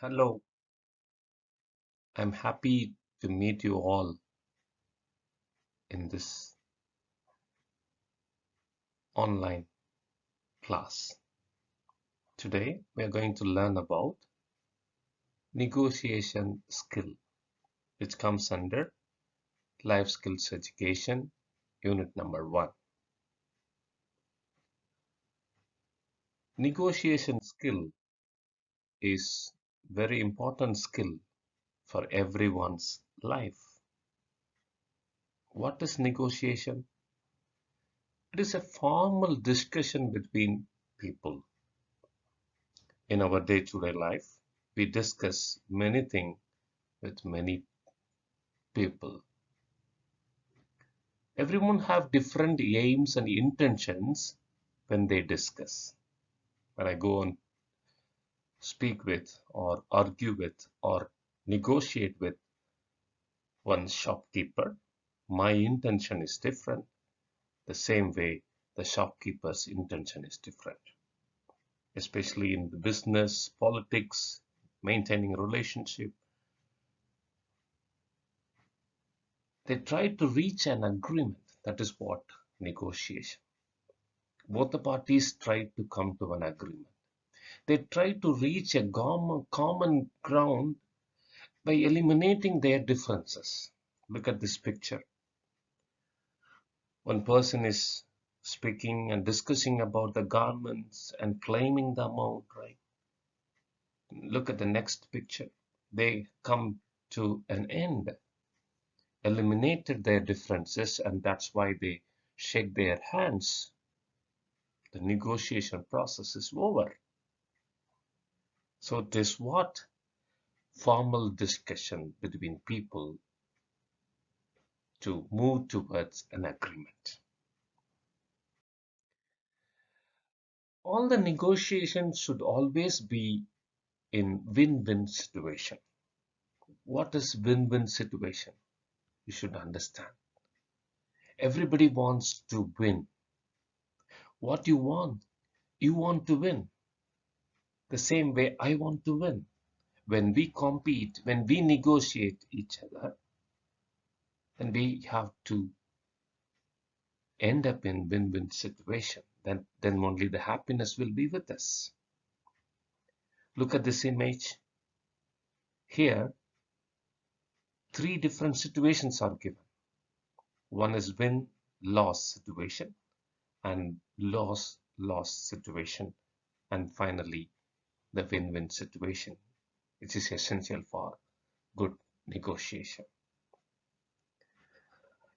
Hello, I'm happy to meet you all in this online class. Today, we are going to learn about negotiation skill, which comes under Life Skills Education, Unit number 1. Negotiation skill is very important skill for everyone's life. What is negotiation? It is a formal discussion between people. In our day-to-day life, we discuss many things with many people. Everyone have different aims and intentions when they discuss. When I go and speak with or argue with or negotiate with one shopkeeper, my intention is different. The same way the shopkeeper's intention is different. Especially in the business, politics, maintaining a relationship. They try to reach an agreement. That is what negotiation. Both the parties try to come to an agreement. They try to reach a common ground by eliminating their differences. Look at this picture. One person is speaking and discussing about the garments and claiming the amount, right? Look at the next picture. They come to an end, eliminated their differences, and that's why they shake their hands. The negotiation process is over. So it is what formal discussion between people to move towards an agreement. All the negotiations should always be in win-win situation. What is win-win situation? You should understand. Everybody wants to win. What you want? You want to win. The same way I want to win. When we compete, when we negotiate each other, then we have to end up in win-win situation. Then only the happiness will be with us. Look at this image. Here, three different situations are given. One is win-loss situation and loss-loss situation, and finally the win-win situation, which is essential for good negotiation.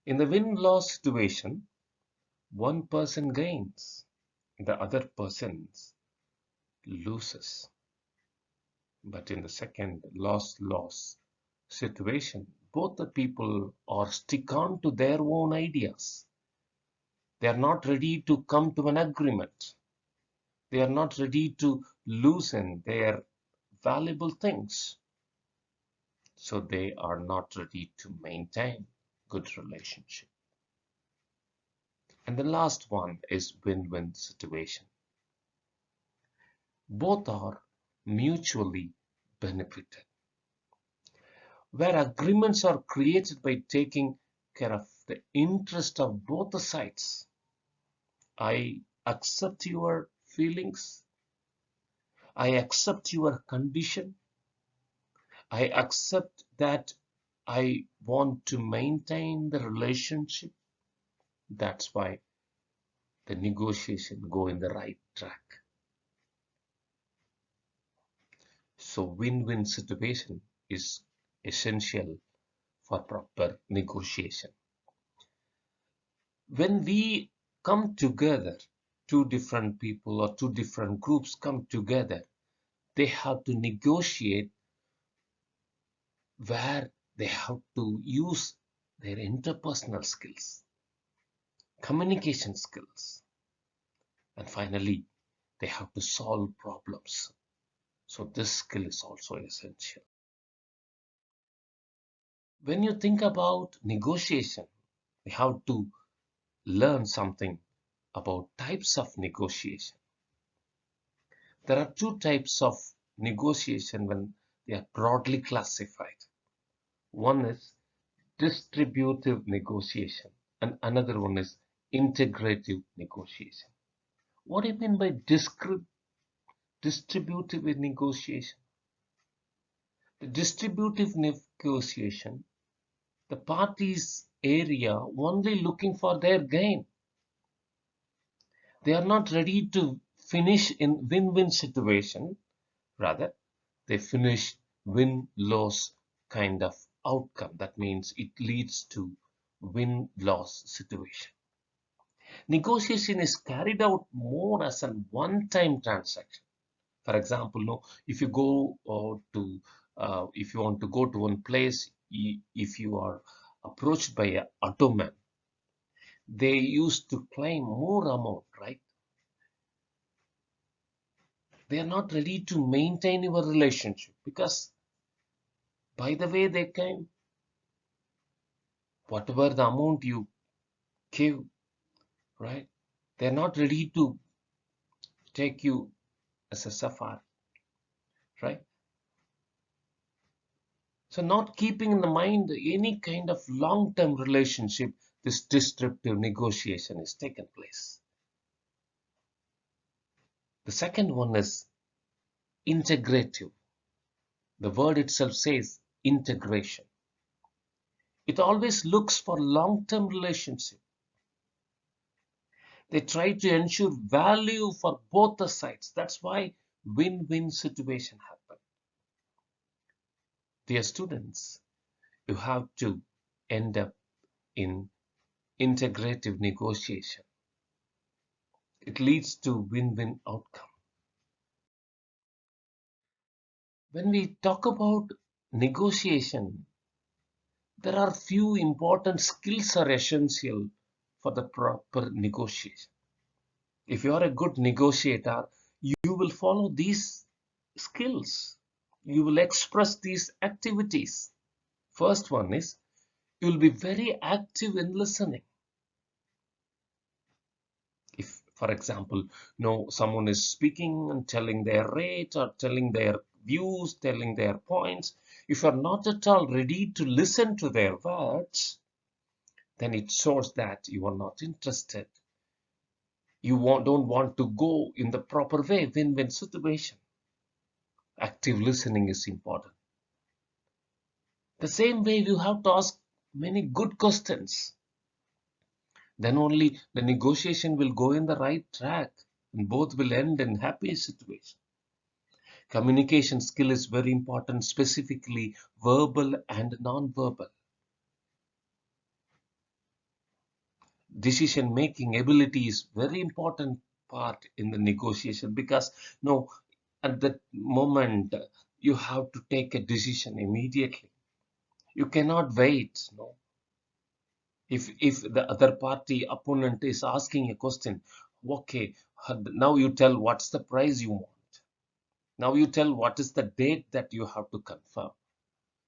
In the win-loss situation, one person gains, the other person loses. But in the second loss-loss situation, both the people are stick on to their own ideas. They are not ready to come to an agreement. They are not ready to loosen their valuable things. So they are not ready to maintain good relationship. And the last one is win-win situation. Both are mutually benefited, where agreements are created by taking care of the interest of both the sides. I accept your feelings. I accept your condition. I accept that I want to maintain the relationship. That's why the negotiation go in the right track. So win-win situation is essential for proper negotiation. When we come together, two different people or two different groups come together, they have to negotiate where they have to use their interpersonal skills, communication skills, and finally, they have to solve problems. So this skill is also essential. When you think about negotiation, we have to learn something about types of negotiation. There are two types of negotiation when They are broadly classified. One is distributive negotiation, and another one is integrative negotiation. What do you mean by distributive negotiation? The distributive negotiation, the parties area only looking for their gain. They are not ready to finish in win-win situation. Rather, they finish win-loss kind of outcome. That means it leads to win-loss situation. Negotiation is carried out more as a one-time transaction. For example, no, if you go if you want to go to one place, if you are approached by a automan, they used to claim more amount, right? They are not ready to maintain your relationship because by the way they came, whatever the amount you give, right? They're not ready to take you as a safar, right? So not keeping in the mind any kind of long-term relationship, this disruptive negotiation is taken place. The second one is integrative. The word itself says integration. It always looks for long-term relationship. They try to ensure value for both the sides. That's why win-win situation happen. Dear students, you have to end up in integrative negotiation. It leads to win-win outcome. When we talk about negotiation, there are few important skills are essential for the proper negotiation. If you are a good negotiator, you will follow these skills. You will express these activities. First one is you will be very active in listening. If, for example, someone is speaking and telling their rate or telling their views, telling their points, if you're not at all ready to listen to their words, then it shows that you are not interested. You don't want to go in the proper way, win-win situation. Active listening is important. The same way you have to ask many good questions. Then only the negotiation will go in the right track and both will end in happy situation. Communication skill is very important, specifically verbal and non-verbal. Decision making ability is very important part in the negotiation because at that moment you have to take a decision immediately. You cannot wait. If the other party opponent is asking a question, okay, now you tell what's the price you want. Now you tell what is the date that you have to confirm.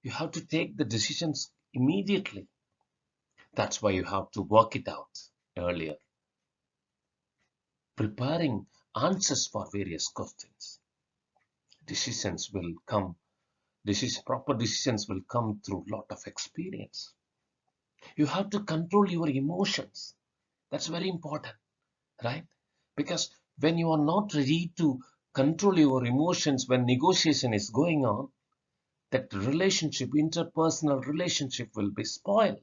You have to take the decisions immediately. That's why you have to work it out earlier. Preparing answers for various questions. Decisions will come. Proper decisions will come through lot of experience. You have to control your emotions. That's very important, right? Because when you are not ready to control your emotions when negotiation is going on, that relationship, interpersonal relationship will be spoiled.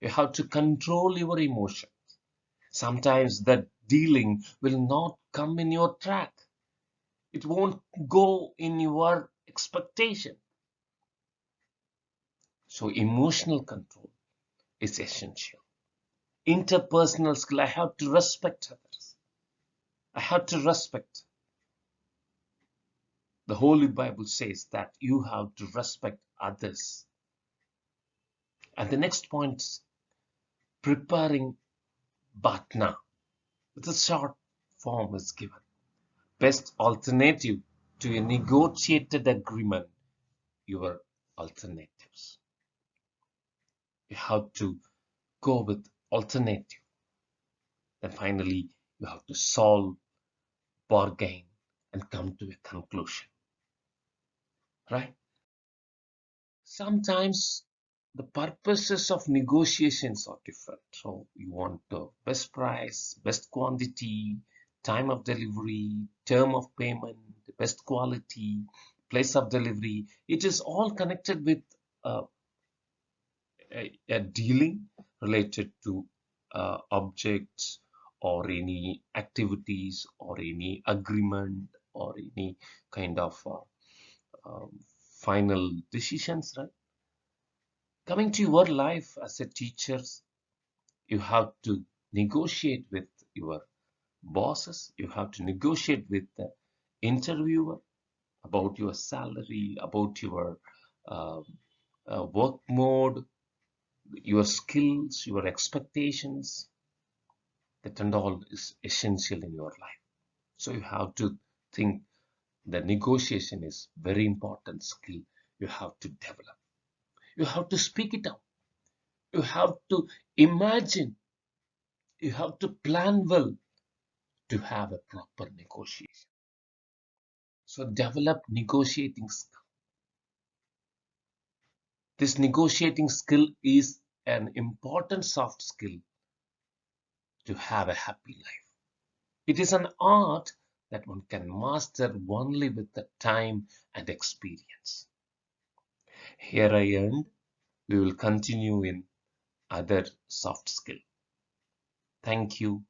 You have to control your emotions. Sometimes the dealing will not come in your track. It won't go in your expectation. So emotional control is essential. Interpersonal skill, I have to respect others. I have to respect. The Holy Bible says that you have to respect others. And the next point is preparing Bhatna. It's a short form is given. Best alternative to a negotiated agreement, your alternatives. You have to go with alternative. Then finally, you have to solve, bargain, and come to a conclusion. right? Sometimes the purposes of negotiations are different. So you want the best price, best quantity, time of delivery, term of payment, the best quality, place of delivery. It is all connected with uh, a dealing related to objects or any activities or any agreement or any kind of final decisions, right? Coming to your life as a teacher, you have to negotiate with your bosses, you have to negotiate with the interviewer about your salary, about your uh, work mode, your skills, your expectations. That and all is essential in your life. So you have to think the negotiation is very important skill you have to develop. You have to speak it out. You have to imagine. You have to plan well to have a proper negotiation. So develop negotiating skill. This negotiating skill is an important soft skill to have a happy life. It is an art that one can master only with the time and experience. Here I end. We will continue in other soft skill. Thank you.